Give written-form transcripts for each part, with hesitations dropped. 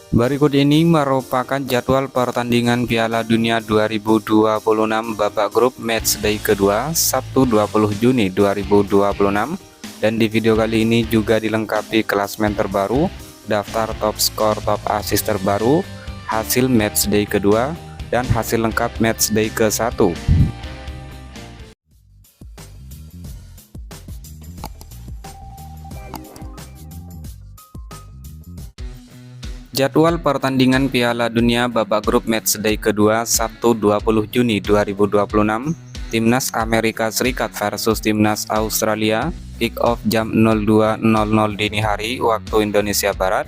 Berikut ini merupakan jadwal pertandingan Piala Dunia 2026 babak grup matchday kedua Sabtu 20 Juni 2026, dan di video kali ini juga dilengkapi klasmen terbaru, daftar top skor, top assist terbaru, hasil matchday kedua, dan hasil lengkap matchday ke-1. Jadwal pertandingan Piala Dunia babak grup matchday kedua Sabtu 20 Juni 2026, Timnas Amerika Serikat versus Timnas Australia, kick off jam 02.00 dini hari waktu Indonesia Barat.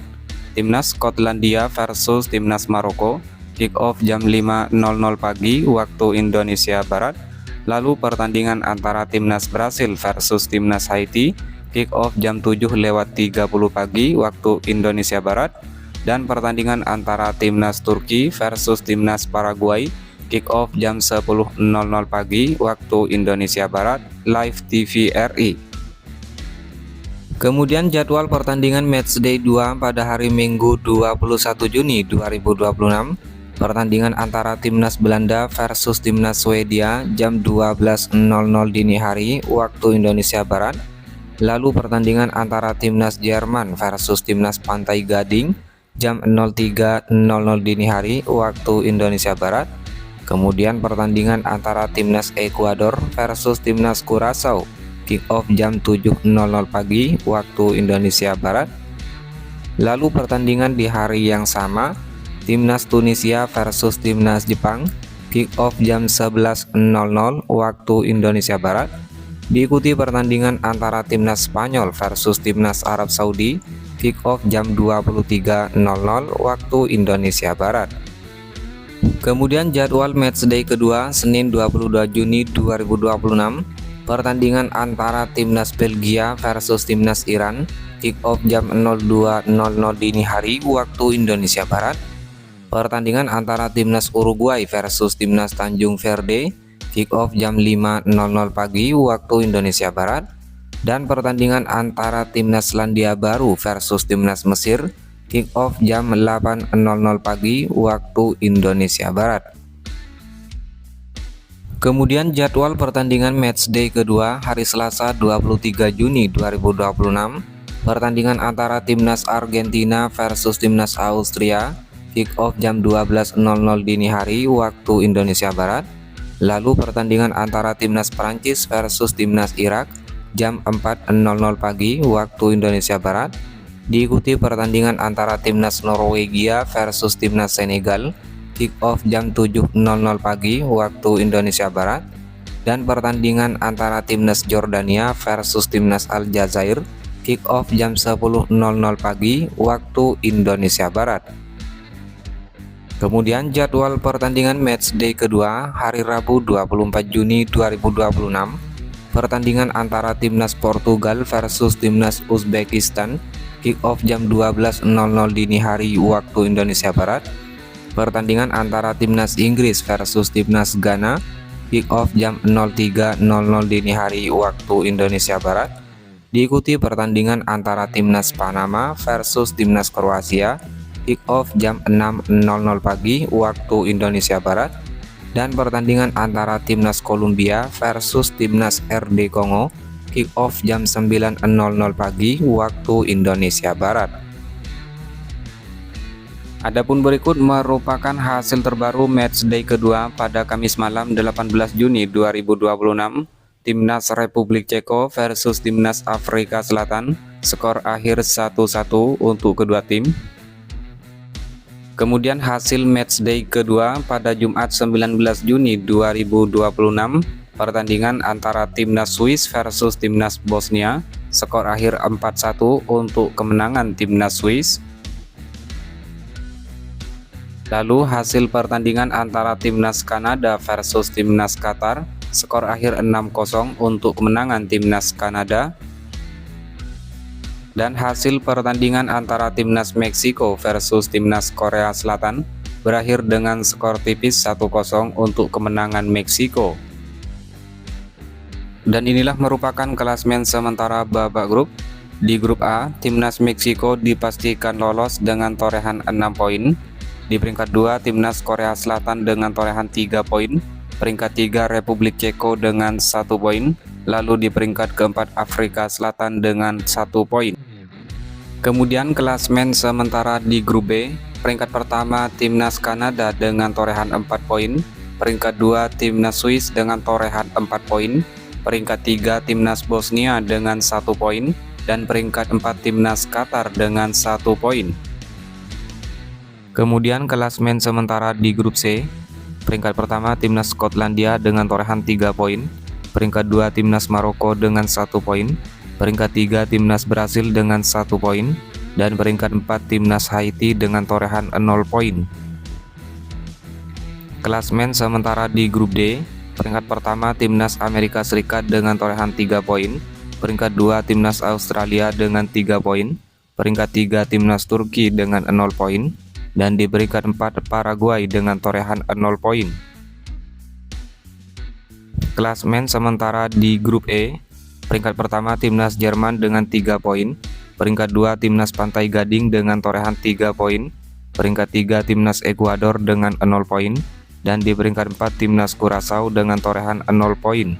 Timnas Skotlandia versus Timnas Maroko, kick off jam 5.00 pagi waktu Indonesia Barat. Lalu pertandingan antara Timnas Brasil versus Timnas Haiti, kick off jam 7.30 pagi waktu Indonesia Barat. Dan pertandingan antara Timnas Turki versus Timnas Paraguay, kick off jam 10.00 pagi waktu Indonesia Barat, live TV RI. Kemudian jadwal pertandingan matchday 2 pada hari Minggu 21 Juni 2026, pertandingan antara Timnas Belanda versus Timnas Swedia jam 12.00 dini hari waktu Indonesia Barat. Lalu pertandingan antara Timnas Jerman versus Timnas Pantai Gading jam 03.00 dini hari waktu Indonesia Barat. Kemudian pertandingan antara Timnas Ekuador versus Timnas Curaçao, kick off jam 7.00 pagi waktu Indonesia Barat. Lalu pertandingan di hari yang sama, Timnas Tunisia versus Timnas Jepang, kick off jam 11.00 waktu Indonesia Barat. Diikuti pertandingan antara Timnas Spanyol versus Timnas Arab Saudi, kick off jam 23.00 waktu Indonesia Barat. Kemudian jadwal matchday kedua Senin 22 Juni 2026, pertandingan antara Timnas Belgia versus Timnas Iran, kick off jam 02.00 dini hari waktu Indonesia Barat. Pertandingan antara Timnas Uruguay versus Timnas Tanjung Verde, kick off jam 5.00 pagi waktu Indonesia Barat. Dan pertandingan antara Timnas Selandia Baru versus Timnas Mesir, kick off jam 8.00 pagi waktu Indonesia Barat. Kemudian jadwal pertandingan matchday kedua hari Selasa 23 Juni 2026, pertandingan antara Timnas Argentina versus Timnas Austria, kick off jam 12.00 dini hari waktu Indonesia Barat. Lalu pertandingan antara Timnas Prancis versus Timnas Irak jam 4.00 pagi waktu Indonesia Barat. Diikuti pertandingan antara Timnas Norwegia versus Timnas Senegal, kick off jam 7.00 pagi waktu Indonesia Barat. Dan pertandingan antara Timnas Jordania versus Timnas Aljazair, kick off jam 10.00 pagi waktu Indonesia Barat. Kemudian jadwal pertandingan matchday kedua hari Rabu 24 Juni 2026, pertandingan antara Timnas Portugal versus Timnas Uzbekistan, kick off jam 12.00 dini hari waktu Indonesia Barat. Pertandingan antara Timnas Inggris versus Timnas Ghana, kick off jam 03.00 dini hari waktu Indonesia Barat. Diikuti pertandingan antara Timnas Panama versus Timnas Kroasia, kick off jam 6.00 pagi waktu Indonesia Barat. Dan pertandingan antara Timnas Kolombia versus Timnas RD Kongo, kick off jam 9.00 pagi waktu Indonesia Barat. Adapun berikut merupakan hasil terbaru matchday kedua pada Kamis malam 18 Juni 2026, Timnas Republik Ceko versus Timnas Afrika Selatan, skor akhir 1-1 untuk kedua tim. Kemudian hasil matchday kedua pada Jumat 19 Juni 2026, pertandingan antara Timnas Swiss versus Timnas Bosnia, skor akhir 4-1 untuk kemenangan Timnas Swiss. Lalu hasil pertandingan antara Timnas Kanada versus Timnas Qatar, skor akhir 6-0 untuk kemenangan Timnas Kanada. Dan hasil pertandingan antara Timnas Meksiko versus Timnas Korea Selatan berakhir dengan skor tipis 1-0 untuk kemenangan Meksiko. Dan inilah merupakan klasmen sementara babak grup. Di grup A, timnas Meksiko dipastikan lolos dengan torehan 6 poin. Di peringkat 2, timnas Korea Selatan dengan torehan 3 poin. Peringkat 3, Republik Ceko dengan 1 poin. Lalu di peringkat keempat, Afrika Selatan dengan 1 poin. Kemudian klasmen sementara di grup B, peringkat pertama timnas Kanada dengan torehan 4 poin. Peringkat 2, timnas Swiss dengan torehan 4 poin. Peringkat 3, timnas Bosnia dengan 1 poin. Dan peringkat 4, timnas Qatar dengan 1 poin. Kemudian klasmen sementara di grup C, peringkat pertama timnas Skotlandia dengan torehan 3 poin. Peringkat 2, timnas Maroko dengan 1 poin. Peringkat 3, timnas Brasil dengan 1 poin. Dan peringkat 4, timnas Haiti dengan torehan 0 poin. Klasmen sementara di grup D, peringkat pertama timnas Amerika Serikat dengan torehan 3 poin. Peringkat 2, timnas Australia dengan 3 poin. Peringkat 3, timnas Turki dengan 0 poin. Dan di peringkat 4, Paraguay dengan torehan 0 poin. Klasmen sementara di grup E, peringkat pertama timnas Jerman dengan 3 poin. Peringkat 2, timnas Pantai Gading dengan torehan 3 poin. Peringkat 3, timnas Ekuador dengan 0 poin. Dan di peringkat 4, timnas Curaçao dengan torehan 0 poin.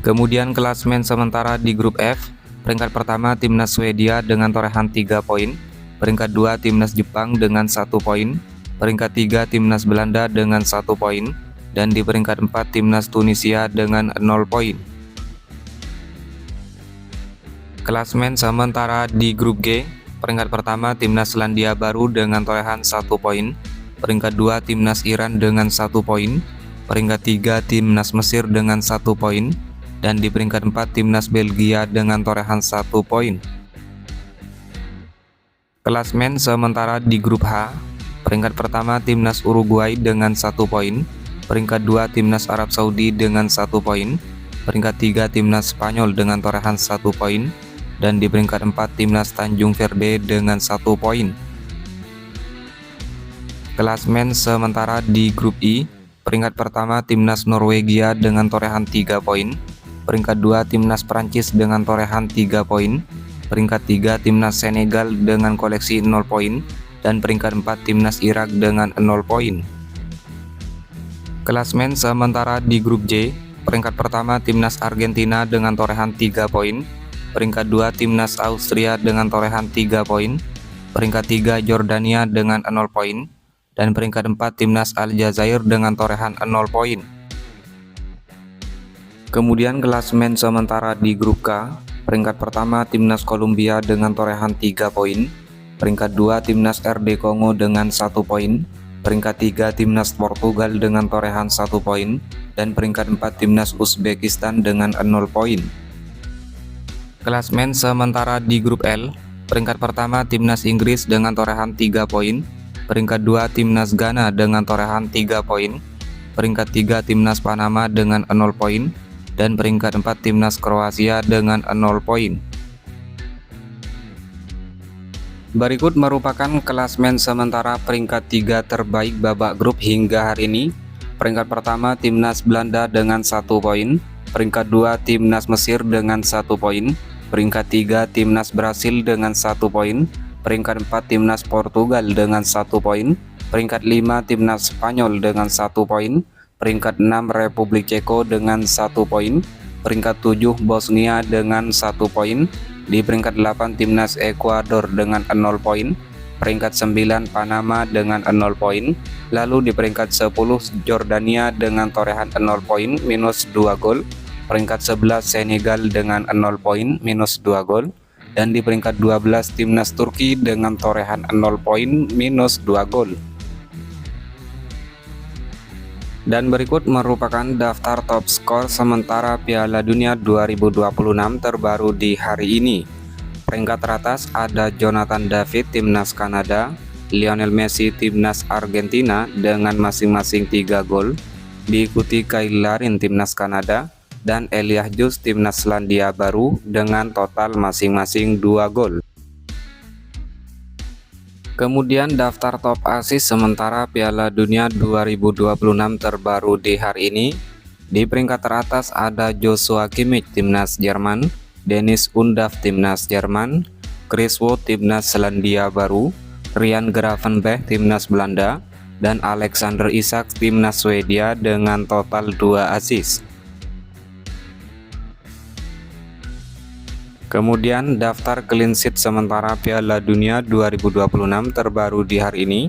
Kemudian klasmen sementara di grup F, peringkat pertama timnas Swedia dengan torehan 3 poin. Peringkat 2, timnas Jepang dengan 1 poin. Peringkat 3, timnas Belanda dengan 1 poin. Dan di peringkat 4, timnas Tunisia dengan 0 poin. Klasmen sementara di grup G, peringkat pertama timnas Selandia Baru dengan torehan 1 poin. Peringkat 2, timnas Iran dengan 1 poin. Peringkat 3, timnas Mesir dengan 1 poin. Dan di peringkat 4, timnas Belgia dengan torehan 1 poin. Klasmen sementara di grup H, peringkat pertama timnas Uruguay dengan 1 poin. Peringkat 2, timnas Arab Saudi dengan 1 poin. Peringkat 3, timnas Spanyol dengan torehan 1 poin. Dan di peringkat 4, timnas Tanjung Verde dengan 1 poin. Klasmen sementara di grup I, peringkat pertama timnas Norwegia dengan torehan 3 poin. Peringkat 2, timnas Prancis dengan torehan 3 poin. Peringkat 3, timnas Senegal dengan koleksi 0 poin. Dan peringkat 4, timnas Irak dengan 0 poin. Klasmen sementara di grup J, peringkat pertama timnas Argentina dengan torehan 3 poin. Peringkat 2, timnas Austria dengan torehan 3 poin. Peringkat 3, Jordania dengan 0 poin. Dan peringkat 4, timnas Aljazair dengan torehan 0 poin. Kemudian klasmen sementara di grup K, peringkat pertama timnas Kolombia dengan torehan 3 poin. Peringkat 2, timnas RD Kongo dengan 1 poin. Peringkat 3, timnas Portugal dengan torehan 1 poin. Dan peringkat 4, timnas Uzbekistan dengan 0 poin. Klasmen sementara di grup L, peringkat pertama timnas Inggris dengan torehan 3 poin. Peringkat 2, timnas Ghana dengan torehan 3 poin. Peringkat 3, timnas Panama dengan 0 poin. Dan peringkat 4, timnas Kroasia dengan 0 poin. Berikut merupakan klasmen sementara peringkat 3 terbaik babak grup hingga hari ini. Peringkat pertama timnas Belanda dengan 1 poin. Peringkat 2, timnas Mesir dengan 1 poin. Peringkat 3, timnas Brasil dengan 1 poin. Peringkat 4, timnas Portugal dengan 1 poin. Peringkat 5, timnas Spanyol dengan 1 poin. Peringkat 6, Republik Ceko dengan 1 poin. Peringkat 7, Bosnia dengan 1 poin. Di peringkat 8, timnas Ekuador dengan 0 poin. Peringkat 9, Panama dengan 0 poin. Lalu di peringkat 10, Jordania dengan torehan 0 poin minus 2 gol. Peringkat 11, Senegal dengan 0 poin minus 2 gol. Dan di peringkat 12, timnas Turki dengan torehan 0 poin minus 2 gol. Dan berikut merupakan daftar top skor sementara Piala Dunia 2026 terbaru di hari ini. Peringkat teratas ada Jonathan David timnas Kanada, Lionel Messi timnas Argentina dengan masing-masing 3 gol, diikuti Kyle Larin timnas Kanada dan Elijah Jus timnas Selandia Baru dengan total masing-masing 2 gol. Kemudian daftar top assist sementara Piala Dunia 2026 terbaru di hari ini. Di peringkat teratas ada Joshua Kimmich timnas Jerman, Dennis Undav timnas Jerman, Chris Wood timnas Selandia Baru, Ryan Gravenberch timnas Belanda, dan Alexander Isak timnas Swedia dengan total 2 assist. Kemudian daftar clean sheet sementara Piala Dunia 2026 terbaru di hari ini.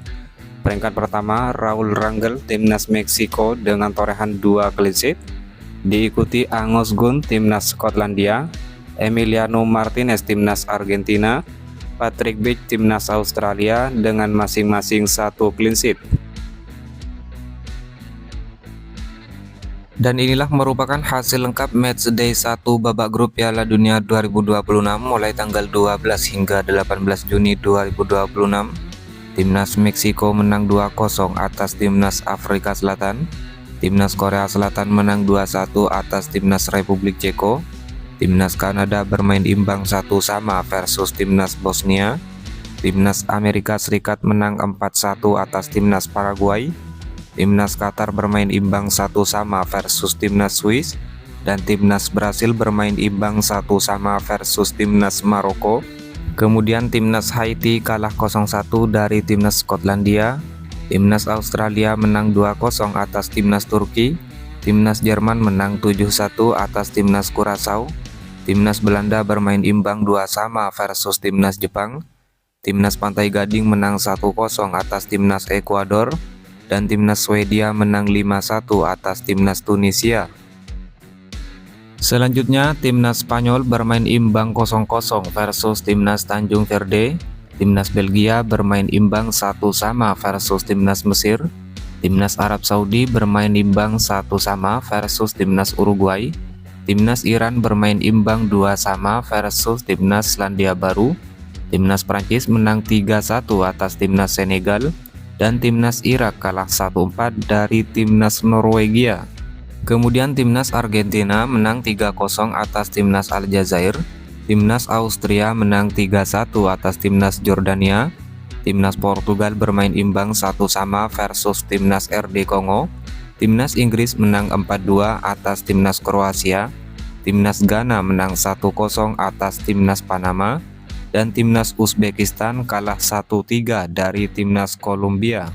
Peringkat pertama Raul Rangel timnas Meksiko dengan torehan 2 clean sheet, diikuti Angus Gunn timnas Skotlandia, Emiliano Martinez timnas Argentina, Patrick Bach timnas Australia dengan masing-masing 1 clean sheet. Dan inilah merupakan hasil lengkap matchday 1 babak grup Piala Dunia 2026 mulai tanggal 12 hingga 18 Juni 2026. Timnas Meksiko menang 2-0 atas Timnas Afrika Selatan. Timnas Korea Selatan menang 2-1 atas Timnas Republik Ceko. Timnas Kanada bermain imbang 1-1 versus Timnas Bosnia. Timnas Amerika Serikat menang 4-1 atas Timnas Paraguay. Timnas Qatar bermain imbang 1-1 versus Timnas Swiss, dan Timnas Brasil bermain imbang 1-1 versus Timnas Maroko. Kemudian Timnas Haiti kalah 0-1 dari Timnas Skotlandia. Timnas Australia menang 2-0 atas Timnas Turki. Timnas Jerman menang 7-1 atas Timnas Curaçao. Timnas Belanda bermain imbang 2-2 versus Timnas Jepang. Timnas Pantai Gading menang 1-0 atas Timnas Ekuador. Dan Timnas Swedia menang 5-1 atas Timnas Tunisia. Selanjutnya, Timnas Spanyol bermain imbang 0-0 versus Timnas Tanjung Verde. Timnas Belgia bermain imbang 1-1 versus Timnas Mesir. Timnas Arab Saudi bermain imbang 1-1 versus Timnas Uruguay. Timnas Iran bermain imbang 2-2 versus Timnas Selandia Baru. Timnas Prancis menang 3-1 atas Timnas Senegal. Dan Timnas Irak kalah 1-4 dari Timnas Norwegia. Kemudian Timnas Argentina menang 3-0 atas Timnas Aljazair. Timnas Austria menang 3-1 atas Timnas Jordania. Timnas Portugal bermain imbang 1-1 versus Timnas RD Kongo. Timnas Inggris menang 4-2 atas Timnas Kroasia. Timnas Ghana menang 1-0 atas Timnas Panama. Dan Timnas Uzbekistan kalah 1-3 dari Timnas Kolombia.